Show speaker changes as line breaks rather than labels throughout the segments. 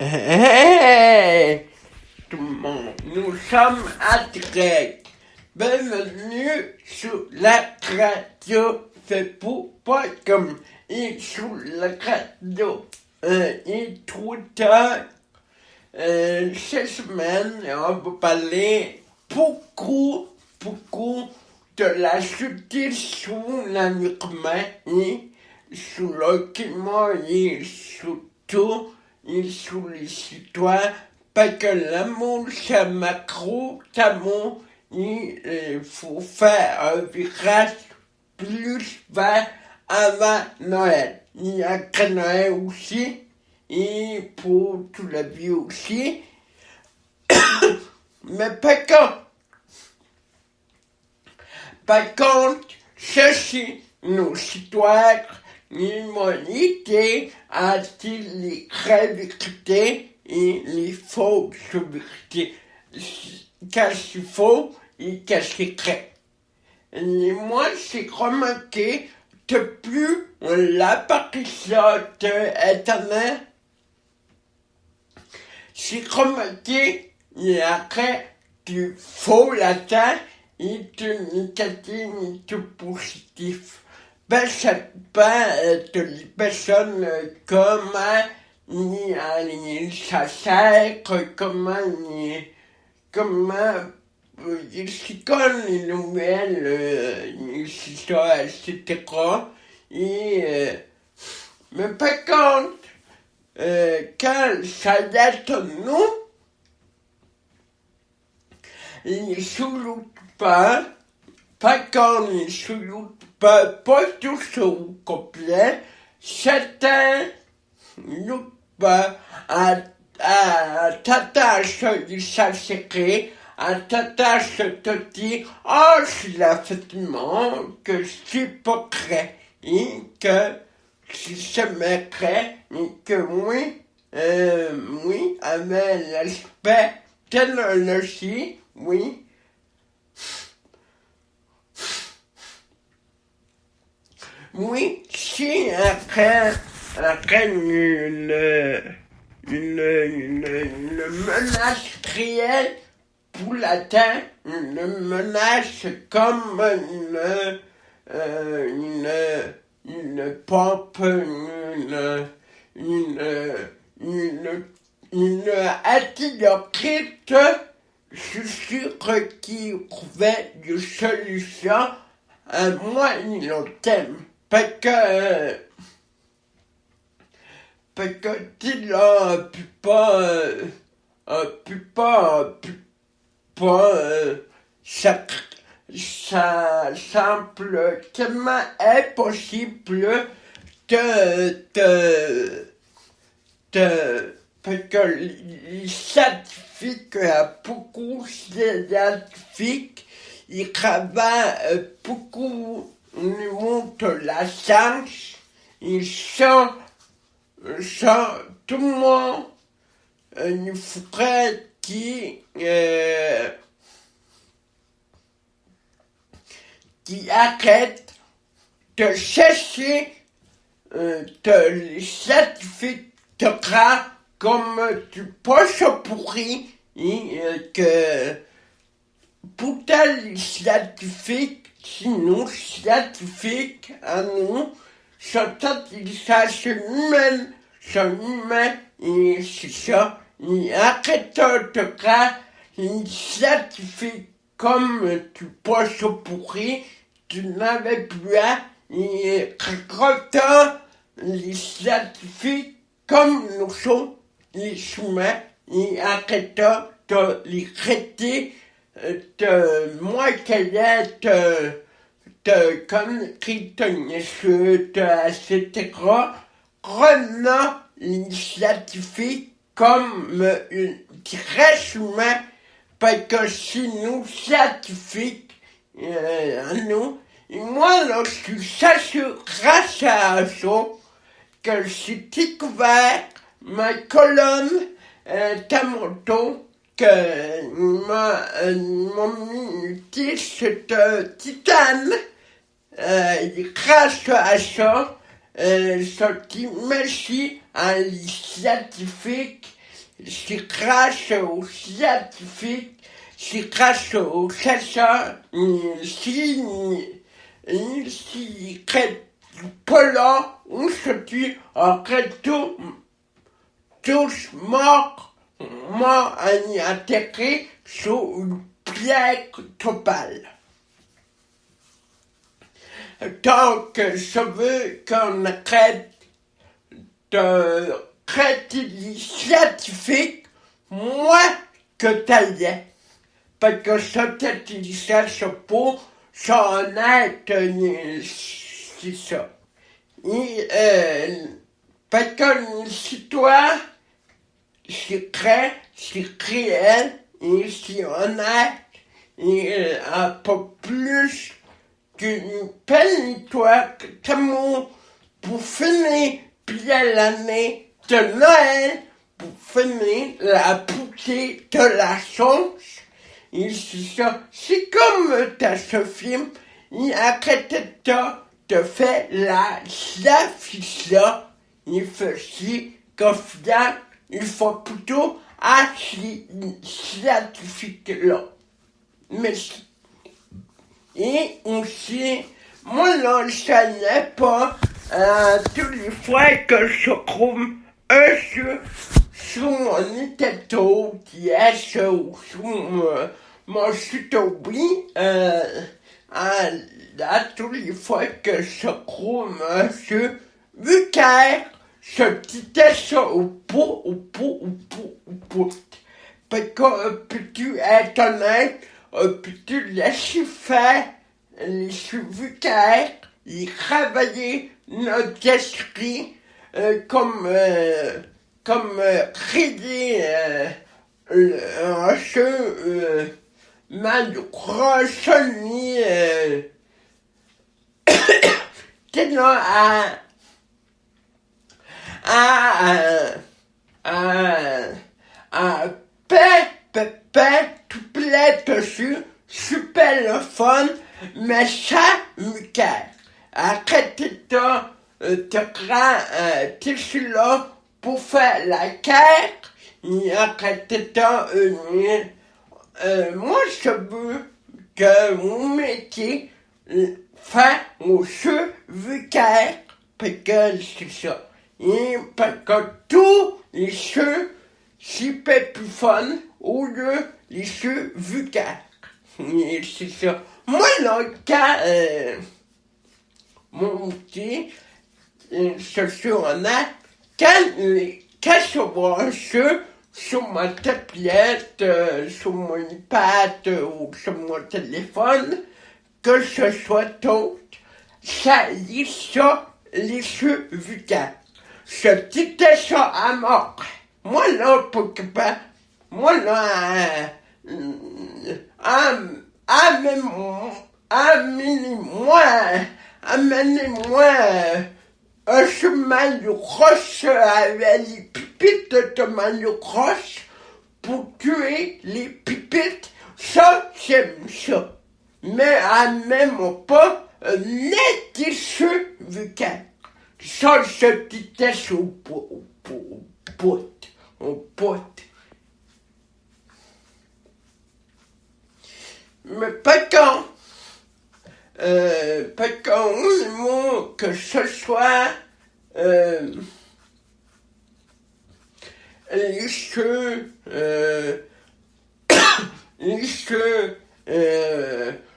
Hey tout le monde, nous sommes à direct. Bienvenue sur la radio Facebook.com et sur la radio et Twitter. Cette semaine, on va parler beaucoup de la justice sur l'environnement et sur le climat et surtout et sur les citoyens, parce que l'amour c'est macro, l'amour, il faut faire un virage plus vers avant Noël. Il y a que Noël aussi, et pour toute la vie aussi. Mais par contre, ceci, nos citoyens, l'humanité a-t-il les vraies vérités et les fausses vérités? Qu'est-ce qu'il faut et qu'est-ce qui est vrai? Et moi, j'ai remarqué que plus l'apparition d'Internet, j'ai remarqué après du faux latin et du négatif et du positif. Ben, ça dépend de les personnes, comment ils s'assèrent, comment ils s'y connaissent les nouvelles, les histoires, etc. Et, mais par contre, quand ça date nous, ils salutent pas. Par contre, ils salutent pas tous au complet. Certains n'oublient pas à t'attacher du secret, à t'attacher de dire, oh, c'est effectivement que c'est pas vrai, et que c'est vrai, et que oui, avec l'aspect technologie, oui, oui, si après une menace réelle pour la Terre, une menace comme une pompe, une antidocrite, je suis sûr qu'il trouvait des solutions à moyen long terme. Parce que tu n'as ça semble tellement impossible parce que les scientifiques, beaucoup de scientifiques, ils travaillent beaucoup au niveau de la science, ils sont tout le monde, il faudrait qui arrête de chercher de les scientifiques de gras comme du poche pourri et que pourtant les scientifiques, sinon scientifiques à nous, sont intelligences humaines, sont humains et c'est ça. Et arrêtons de gras les scientifiques comme du poche pourri, tu n'avais plus à et regardant les scientifiques comme nous sommes les humains et arrêtons de les traiter de moyens de conneries etc. Prenons les scientifiques comme des êtres humains parce que si nous scientifiques, nous, et moi, lorsque ça grâce à ça, que j'ai découvert ma colonne Tamoto, que m'ont mis une tige de titane, grâce à ça, je dis merci à les scientifiques c'est grâce aux scientifiques, c'est grâce aux chercheurs, si polluants aujourd'hui auraient tous morts atterrés sous une plaie totale. Donc, je veux qu'on arrête de traiter les scientifiques moins que taillés. Parce que cette utilisation pour son honnête, c'est ça. Et, parce que l'histoire, c'est vrai, c'est réel, et c'est honnête, et pas plus qu'une belle histoire d'amour pour finir bien l'année de Noël, pour finir la beauté de la chance. Et c'est ça, c'est comme dans ce film, il arrêtait de faire la fiction, il faisait confiance, il faut plutôt à ces scientifiques-là. Merci. Et aussi, moi là, je n'ai pas toutes les fois que je trouve un jeu sur mon Nintendo DS ou sur mon Sutobi, là, toutes les fois que je trouve un jeu, vu qu'elle, je disais ça au bout. Parce que peux-tu être honnête, peux-tu laisser faire les suivicaires, les travailler notre esprit comme créer un jeu malgrosonné t'es là à tout plaît dessus, super le fun, mais ça me casse. Arrêtez de grand tissu là pour faire la quête, et arrêtez moi je veux que mon métier fait au jeu vulgaire, parce que c'est ça. Et parce que tous les jeux, c'est plus fun au lieu les jeux vulgaires. Et c'est ça. Moi, là, quand mon métier, je suis honnête, quand je vois un jeu sur ma tablette, sur mon iPad ou sur mon téléphone, que ce soit d'autres, ça lit ça, les jeux vulgaires. Je disais ça à mort. Moi là, pour que pas, moi là, amenez-moi un chemin de roche avec les pipites de Mario Roche pour tuer les pipites. Ça, j'aime ça. Mais même pas net des jeux vulgaires. Ça, je déteste au pote. Mais pas quand les mots que ce soit les jeux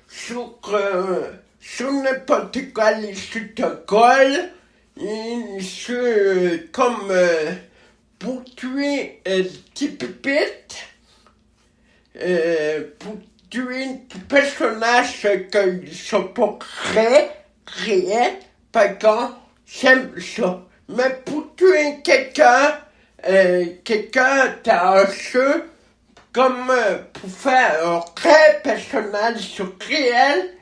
sur n'importe quoi, les jeux de colle, les jeux comme pour tuer des pépites, pour tuer des personnages qui sont pas réels, par contre, j'aime ça. Mais pour tuer quelqu'un dans un jeu, comme pour faire un vrai personnage sur réel,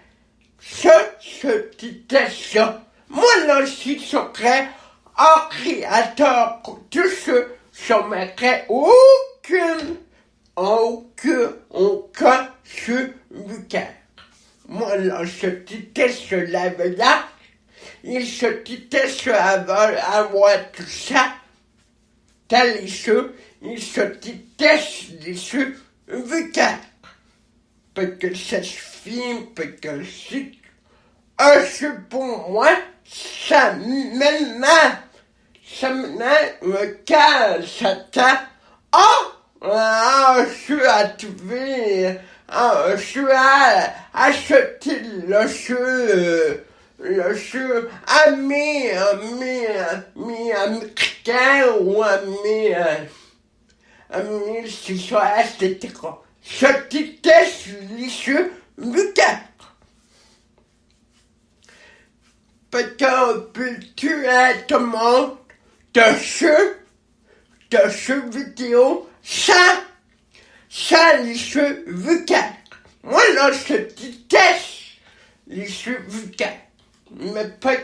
ça, je déteste ça. Moi, là, si je serais un créateur de jeu, je ne mettrais aucun jeu vulgaire. Moi, là, je déteste la vedette, et je déteste avoir tout ça dans les jeux, il se déteste les cheveux vulgaires. Parce que ça suffit, parce que c'est un cheveu pour moi, ça me casse, ça t'a. Oh! Je suis à trouver, je suis à acheter le jeu à mes américains ou à mes soeurs, etc. Je déteste les jeux vulgaires. Parce qu'on peut tuer tout le monde de jeux vidéo, ça, les jeux vulgaires. Moi, là, je déteste les jeux vulgaires. Mais parce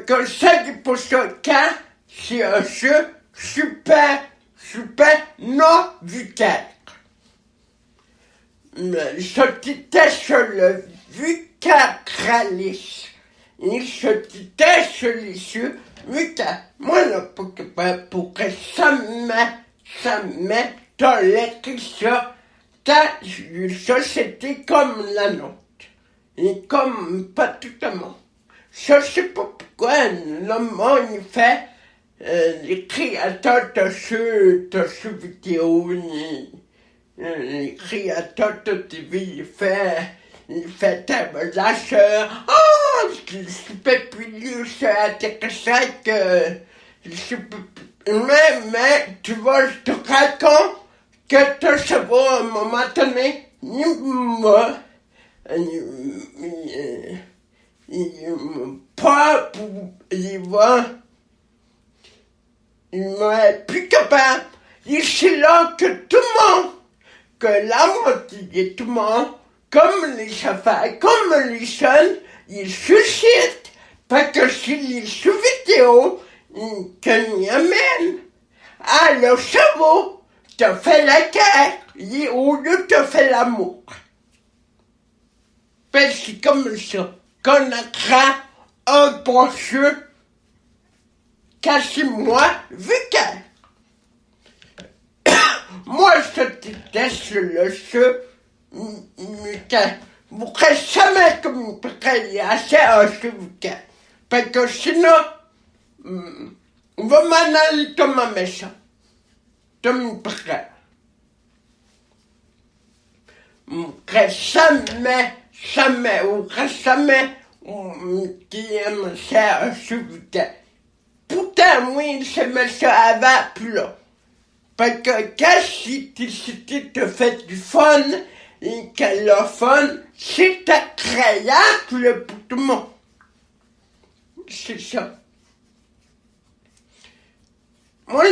que ça dépend de cas, c'est un jeu super non vulgaire. Mais je déteste le vulgarisme. Et je déteste les jeux vulgaires. Moi, là, pour que ça met dans l'écriture dans une société comme la nôtre. Et comme pas tout le monde. Je sais pas pourquoi le monde il fait les créateurs de jeux vidéo, les créateurs de TV, il fait lâcheur. Oh, je peux plus c'est intéressant que mais tu vois, je te raconte que ton cerveau à un moment donné, il m'est plus capable. Il c'est là que tout le monde, que la moitié de tout le monde, comme les affaires, comme les jeunes, ils suscitent, parce que c'est les jeux vidéo que n'y amènent à leur cerveau, te fait la guerre, au lieu de te faire l'amour. Ben, c'est comme ça qu'on a un bon jeu, casse-moi, vulgaire. Moi, je déteste le jeu vulgaire. Vous ne pourrez jamais communiquer assez un jeu vulgaire. Parce que sinon, on va m'analyser comme un méchant. Comme près. Jamais, qui aime ça un jeu vulgaire. Pourtant, oui, c'est ça avant, plus là. Parce que quand si tu te fais du fun, et que le fun, c'est agréable pour tout le monde. C'est ça. Moi,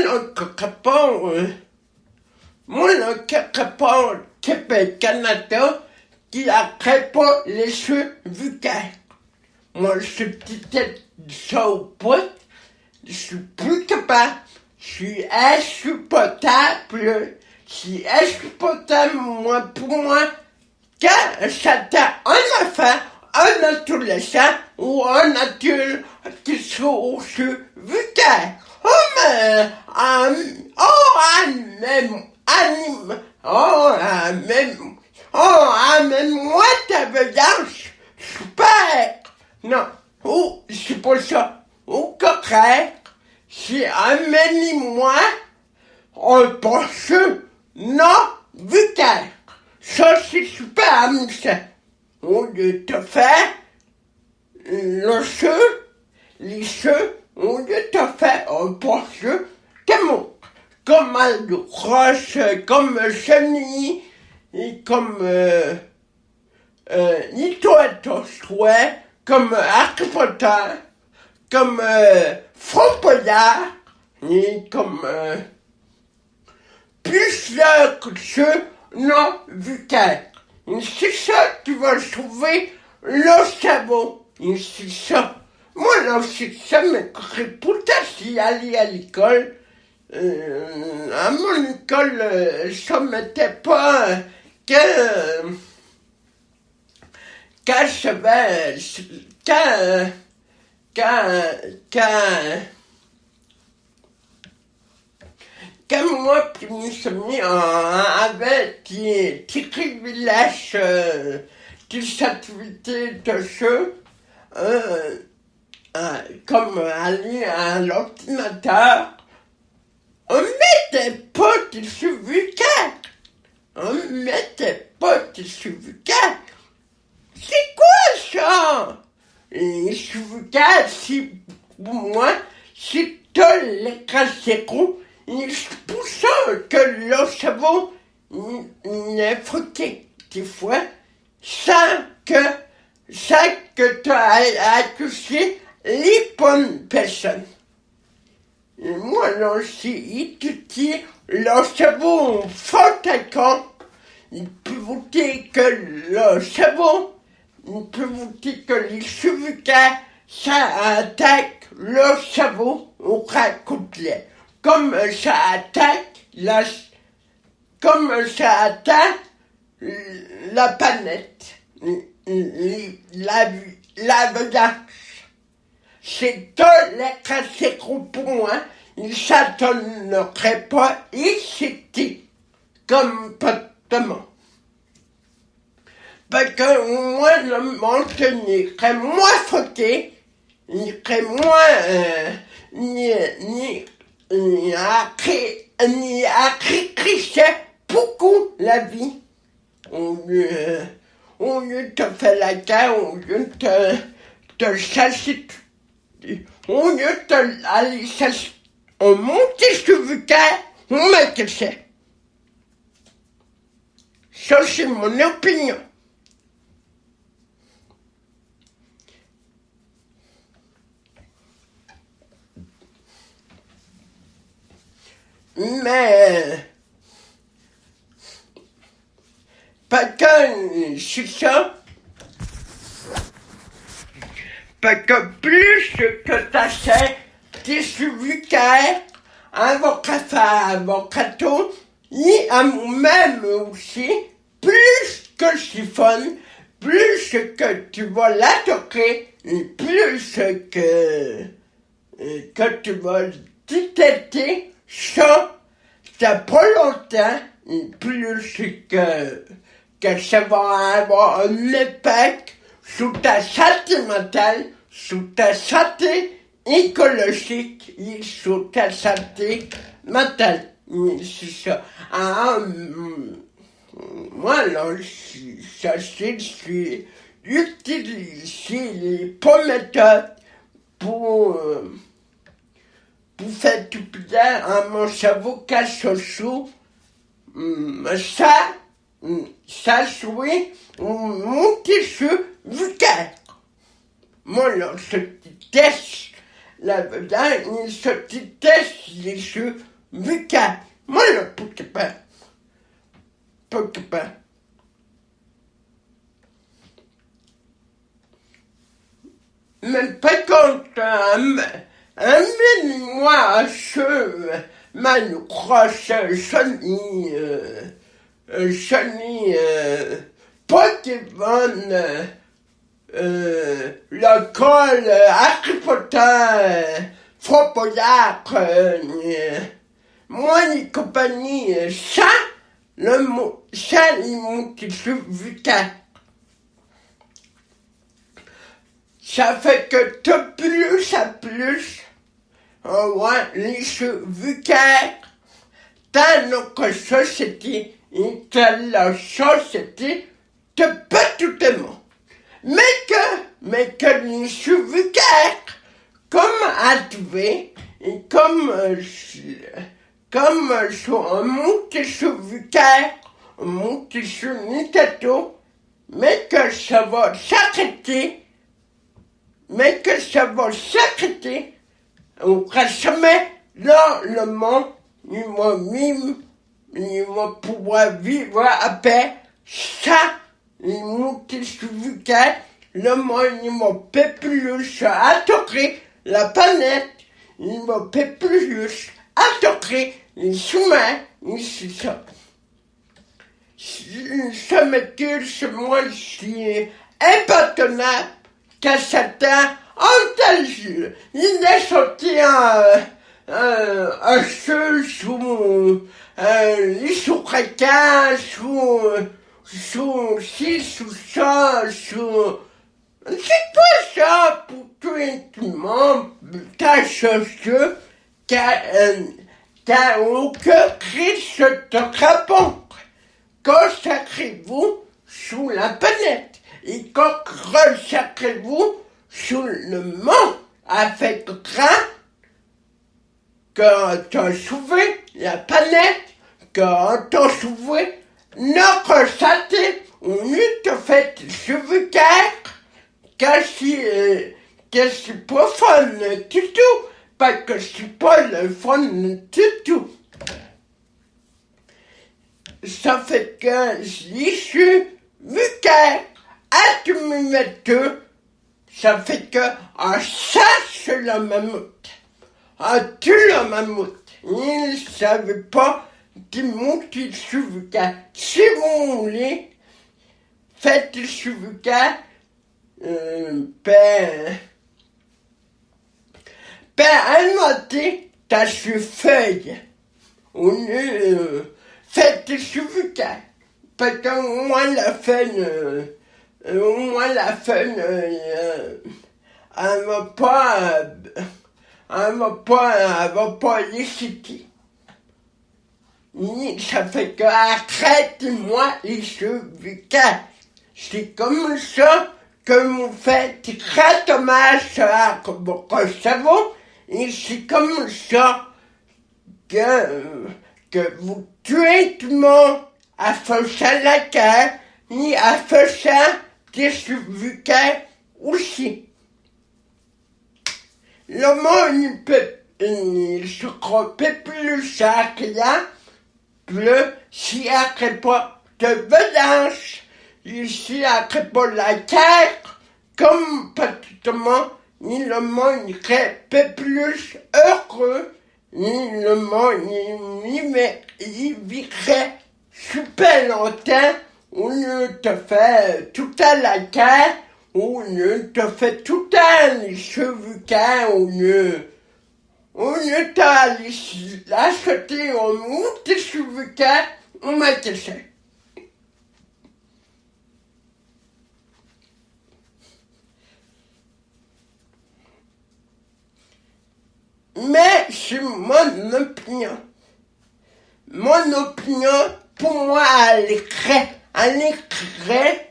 quelque part, Québec, Canada, qui n'arrête pas les jeux vulgaires. Moi, je dis ça au point, je suis plus capable. Je suis insupportable. C'est insupportable, pour moi, quand j'attends un enfant, un adolescent ou un adulte qui soit au jeu vulgaire. Moi ta violence, super. Non, c'est pas ça. Correct. C'est amène-moi un poche non vulgaire. Ça, c'est super amusant. Au lieu de te faire les jeux, au lieu de te faire un poche comme un roche, comme chenille, et comme comme Harry Potter, comme Framboyard, et comme plusieurs jeux non vulgaires. Et c'est ça que tu vas trouver le cerveau. Et c'est ça. Moi, là, c'est ça, mais pourtant, j'y allais à l'école. À mon école, ça m'était pas quand je vais, quand moi, puis nous sommes mis avec des privilèges, des activités de jeu, comme aller à l'ordinateur. On mettait pas de suivi-4. On mettait pas de suivi-4. C'est quoi ça? Les suivi-4, c'est pour moi, c'est tout les casseroles. Il se pousse que le cerveau n'est frotté des fois sans que tu as touché les bonnes personnes. Et moi, là, c'est étudié le cerveau fort il peut vous dire que le cerveau, il peut vous dire que les cheveux-cas, ça attaque le cerveau au complet. Comme ça attaque la planète, la vedance. C'est tout les casseroles pour moi. Il s'attendrait pas ici comportement. Parce que moi, le monde serait moins fauté, il serait moins ni à critiquer beaucoup la vie. Au lieu de te faire la guerre, au lieu de te chasser, au lieu d'aller chasser, on monte sur le cœur, on met que c'est. Ça, c'est mon opinion. Mais, parce que c'est ça, parce que plus que t'achètes des suivi-caires, avocato, et à moi-même aussi, plus que c'est fun, plus que tu vas l'attaquer, et plus que tu vas détecter ça pas longtemps, et plus que ça va avoir un impact sur ta santé mentale, sur ta santé écologique et sur ta santé mentale. C'est ça. Moi, là, j'ai utilisé les bonnes méthodes pour faire du bien à mon cerveau casse-sous. Ça jouait mon tissu vulgaire. Moi, là, je déteste la vedette, je déteste les jeux vulgaires. Moi, là, pas. Mais par contre, amène-moi ce Manucross, Sony, Pokémon, l'école, Harry Potter, Fropolar, moi et compagnie, ça, les mots qui sont vulgaires. Ça fait que de plus à plus, les jeux vulgaires dans notre société et dans la société de tout le monde. Mais que les jeux vulgaires, comme Advé, et comme sur un monde de jeux vulgaires, un monde de jeux Nintendo, mais que ça va s'arrêter. On ne va jamais dans le monde, il va pouvoir vivre à paix. Ça, les multi-vulgaires, le monde, il va pas plus attaquer la planète, il va pas plus attaquer les humains, et c'est ça. Ça me dit, moi, c'est impardonnable. Que certains ont tel jeu. Il est sorti un jeu sous les sous-requins, sous ci, sous ça, sous... C'est pas ça pour tuer tout le monde. T'as ce jeu t'as aucun risque de répondre. Consacrez-vous sous la planète. Et consacrez-vous sous le monde affectera que t'as sauvé la planète, que t'as sauvé notre santé. On te fait sauvegarde que c'est pas fun du tout, parce que c'est pas le fun du tout. Ça fait que j'y suis vulgaire à 2022, ça fait que ça c'est le mammouth. Tu le mammouth, il ne savait pas du monde qui suis vulgaire. Si vous voulez, faites du vulgaire. Annoter ta feuille. Faites des sous-vulgaires. Parce qu'au moins la feuille, elle va pas les citer. Ça fait que arrêtez-moi les sous-vulgaires. C'est comme ça que vous faites très dommage à votre cerveau, et c'est comme ça que vous tuez tout le monde en faisant la guerre, et en faisant des vulgaires aussi. Le monde il se croit plus agréable, s'il n'y a pas de violence. Ici, après pas la guerre, comme pratiquement, le monde serait plus heureux, le monde il vivrait super longtemps, on te fait tout à la guerre, on te fait tout à les cheveux quand on t'a acheté un mou de cheveux quand on m'a caché. Mais c'est mon opinion. Mon opinion, pour moi, elle est réelle.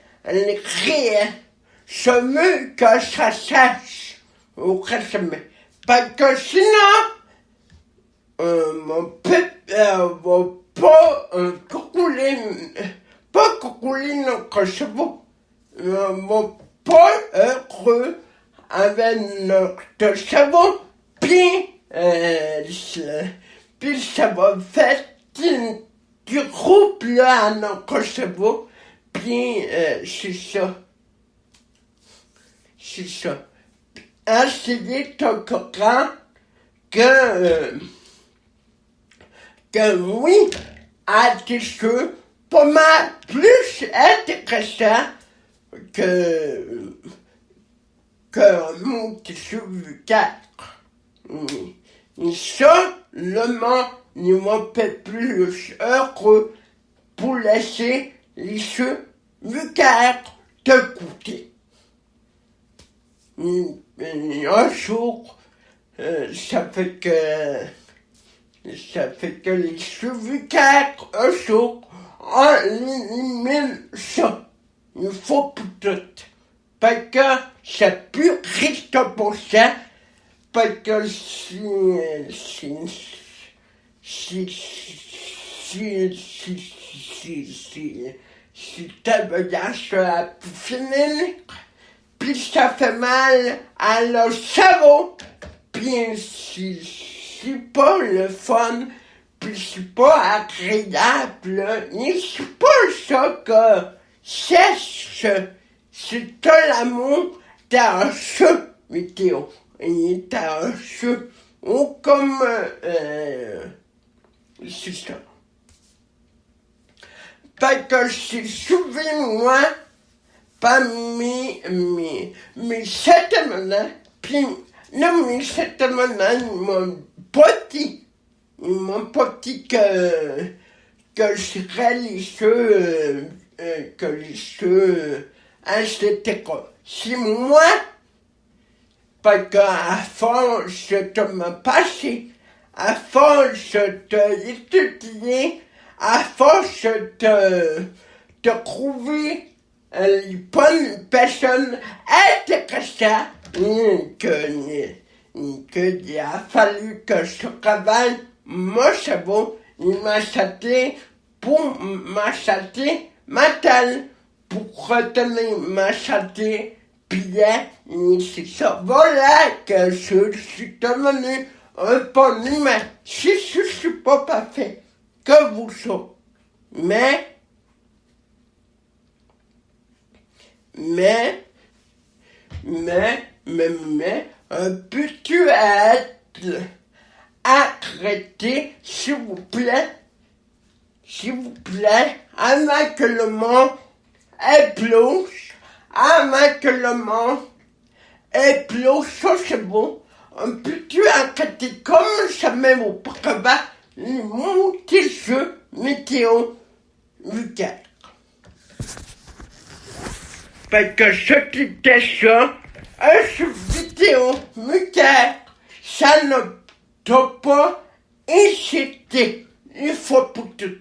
Je veux que ça sache au résumé. Parce que sinon, mon peuple va pas couler notre cerveau. Va pas heureux avec notre cerveau. Puis ça va faire du groupe là à notre cerveau. Puis c'est ça. C'est ça. Essayez de comprendre que oui, à des choses pas mal plus intéressant que mon tissu vulgaire. Ça, le monde ne m'a fait plus heureux pour laisser les choses vulgaires te coûter. Un jour, ça fait que les choses vulgaires, un jour, on élimine ça. Il faut pour tout. Parce que c'est plus risque pour ça. Parce que si ta bagage a pu finir, puis ça fait mal à le cerveau, puis c'est pas le fun, puis c'est pas agréable, et c'est pas ça que c'est de l'amour dans un jeu vidéo. Et t'as un jeu, ou comme, c'est ça. Parce que c'est souvent, parmi mes 7 maintenant, puis, non, mes 7 maintenant, ils m'ont Ils m'ont pas dit que je serais lisseux, etc. Si moi, parce qu'à force de me passer, à force d'étudier, à force de trouver les bonnes personnes intéressantes, qu'il a fallu que je travaille mon cerveau, il m'a santé pour ma santé mentale, pour retenir ma santé bien, c'est ça. Voilà que je suis devenu un bon humain. Si je suis pas parfait, que vous savez. Mais, peux-tu être arrêté, s'il vous plaît, avant que le monde explose, avant que le monde explose, ça c'est bon. Peux-tu arrêter comme ça même au prébat, les mots des jeux météo vulgaires. Parce que ce qui était ça, un jeu vidéo vulgaire, ça ne doit pas inciter. Il faut pour tout.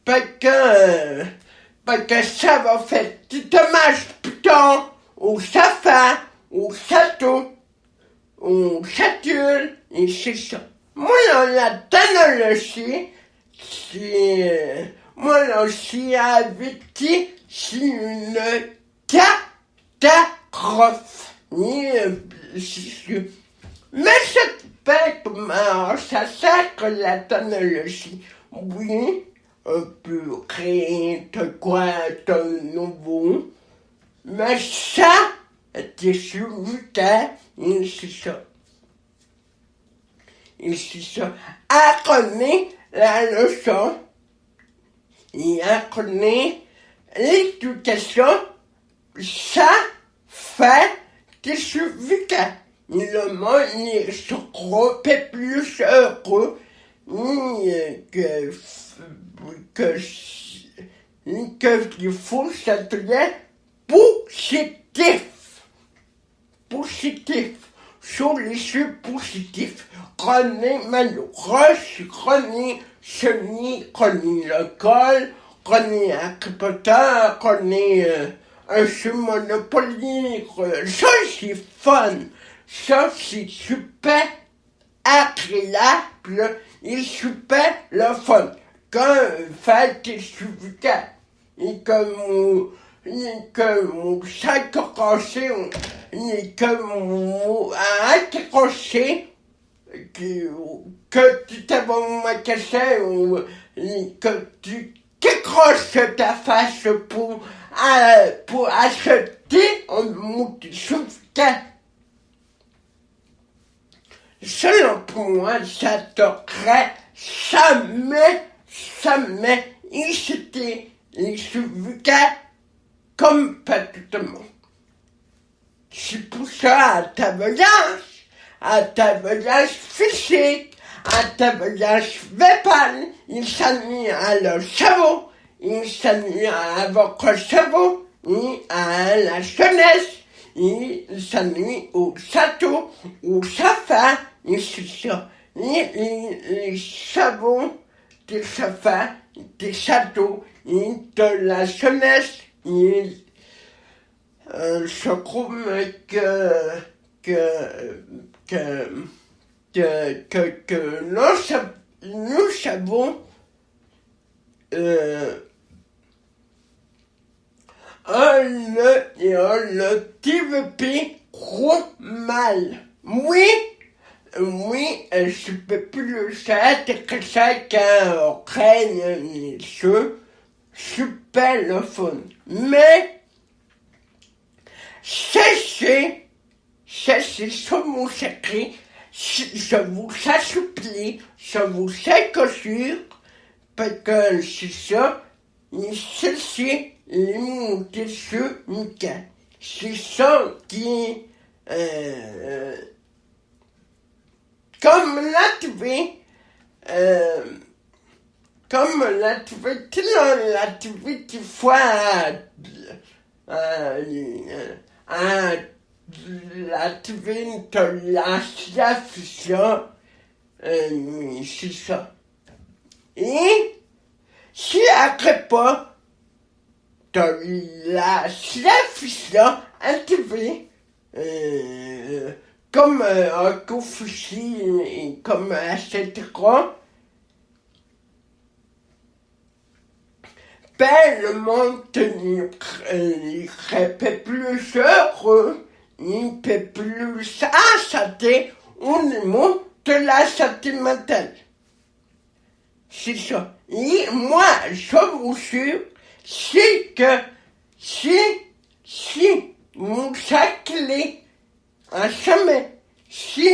Parce que ça va faire du dommage putain, au Safa, au Sato, au Saturne, et c'est ça. Moi, la technologie, moi aussi, avec qui, c'est une catastrophe. Mais c'est pas comment ça sert que la technologie. Oui, on peut créer de quoi de nouveau, mais ça, c'est sur le terre, et c'est ça. Et c'est ça. Apprenez la leçon, et apprenez l'éducation, ça fait des vulgaires. Le monde ne se croit plus heureux, que il faut s'atteler positif, solution positive. René Mano, René Cheny, René l'école, René Harry Potter, René un jeu Monopoly, ça c'est fun, ça c'est super agréable et super le fun. Quand fait des super et que mon sac accroché, et que mon accroché, que tu t'as mon magasin, que tu t'accroches ta face pour acheter un multi-super. Selon pour moi, ça devrait jamais inciter les vulgaires comme pas tout le monde. C'est pour ça, à ta voyage physique, à ta voyage verbal, il s'ennuie à leur cerveau, il s'ennuie à votre cerveau, et à la jeunesse, il s'ennuie au château, au safar, et c'est ça. Les savons des safars, des châteaux, et de la jeunesse, et je trouve que nous savons on le développé trop mal. Oui, je peux plus le faire que ça quand on craigne les jeux super le fun. Mais sachez sur mon secret, je vous supplie, je vous assure, parce que c'est ça, ceci, les mots des jeux nickel. C'est ça qui comme la TV, till la TV till fois la TV te lâche la fusion, c'est ça. Et si après pas, te lâche la fusion à TV, comme un Confucius, comme etc. Ben, le monde il serait plus heureux, il peut plus acheter au niveau de la santé mentale. C'est ça. Et moi, je vous jure, c'est que si mon sac clé à jamais, si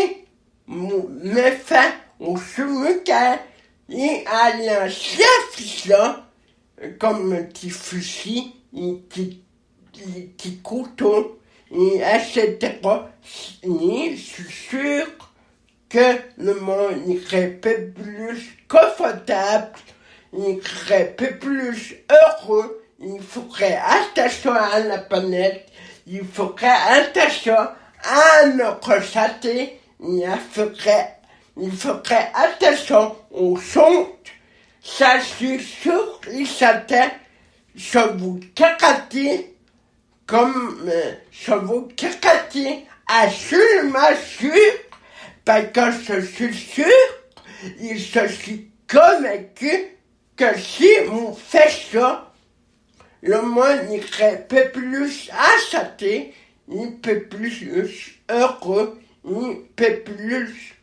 mon médecin ou chirurgien et à la chef là, comme un petit fusil, un petit couteau, et etc. Et je suis sûr que le monde irait un peu plus confortable, il serait un peu plus heureux, il faudrait attention à la planète, il faudrait attention à notre santé, il faudrait attention aux sondes. Ça, c'est sûr et certain, je vous garantis, je vous garantis absolument sûr, parce que je suis sûr et je suis convaincu que si on fait ça, le monde irait un peu plus acheté, un peu plus heureux, un peu plus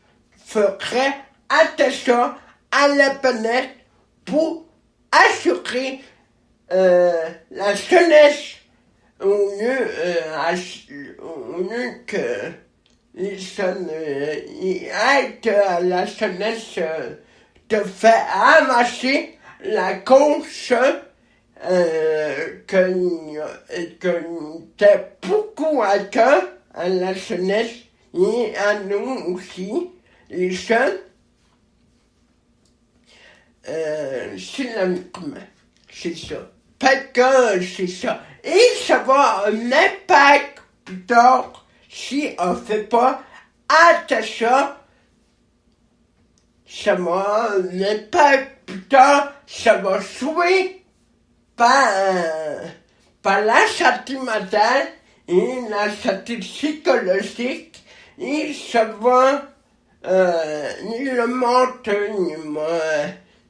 ferait attention à la planète pour assurer la jeunesse au lieu que les jeunes aident à la jeunesse de faire amasser la cause que t'as beaucoup à cœur à la jeunesse et à nous aussi, les jeunes. C'est la c'est ça. Parce que c'est ça. Et ça va avoir un impact plus tard si on ne fait pas attention. Ça va avoir un impact plus tard. Ça va jouer par la santé mentale et la santé psychologique. Et ça va il monte,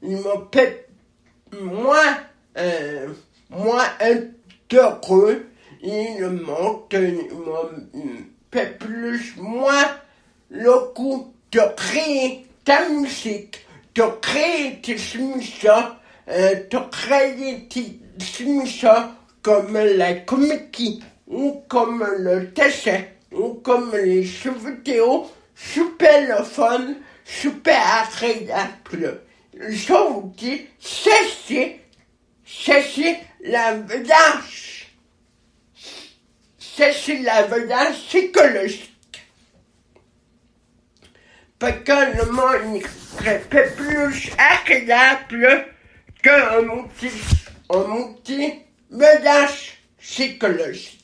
il m'a fait moins heureux, il monte, il m'a fait plus moins le coup de créer ta musique, de créer tes émissions, de créer tes émissions comme la comédie, ou comme le dessin, ou comme les jeux vidéo, super le fun, super agréable. Je vous dis, c'est la violence. C'est la violence psychologique. Parce que le monde serait plus agréable qu'un outil violence psychologique.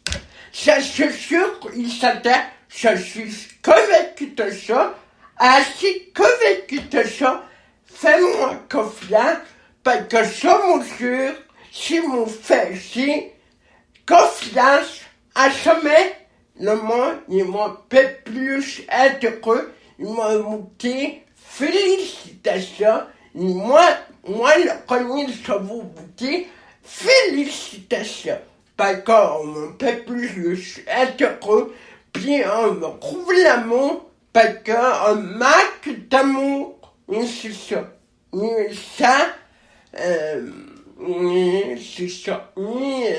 Ça, c'est sûr, il s'attend, je suis convaincu de ça, assez convaincu de ça, fais-moi confiance, parce que je me jure, si vous faites confiance, à jamais, le monde, il m'a fait plus être heureux, il m'a dit félicitations, et moi, le premier, je vous dis félicitations. Parce qu'on me fait plus être heureux, puis on me trouve l'amour, parce qu'on manque d'amour, et c'est ça. Et ça, c'est ça. Moi,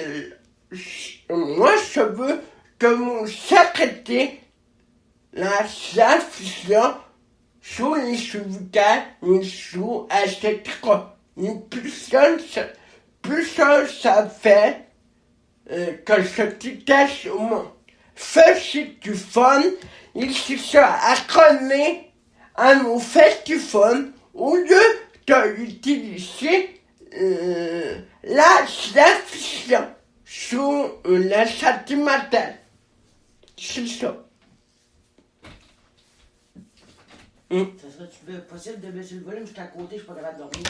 je veux que vous arrêtez la fusion sur les cheveux et sur etc. Et plus ça fait que je détache au monde. Fais du fun, il se soit accroné à nos festivals au lieu d'utiliser la station sur la sortie matin. C'est ça.
Ça serait-tu possible de baisser le volume? Je suis à côté, je suis pas capable de dormir.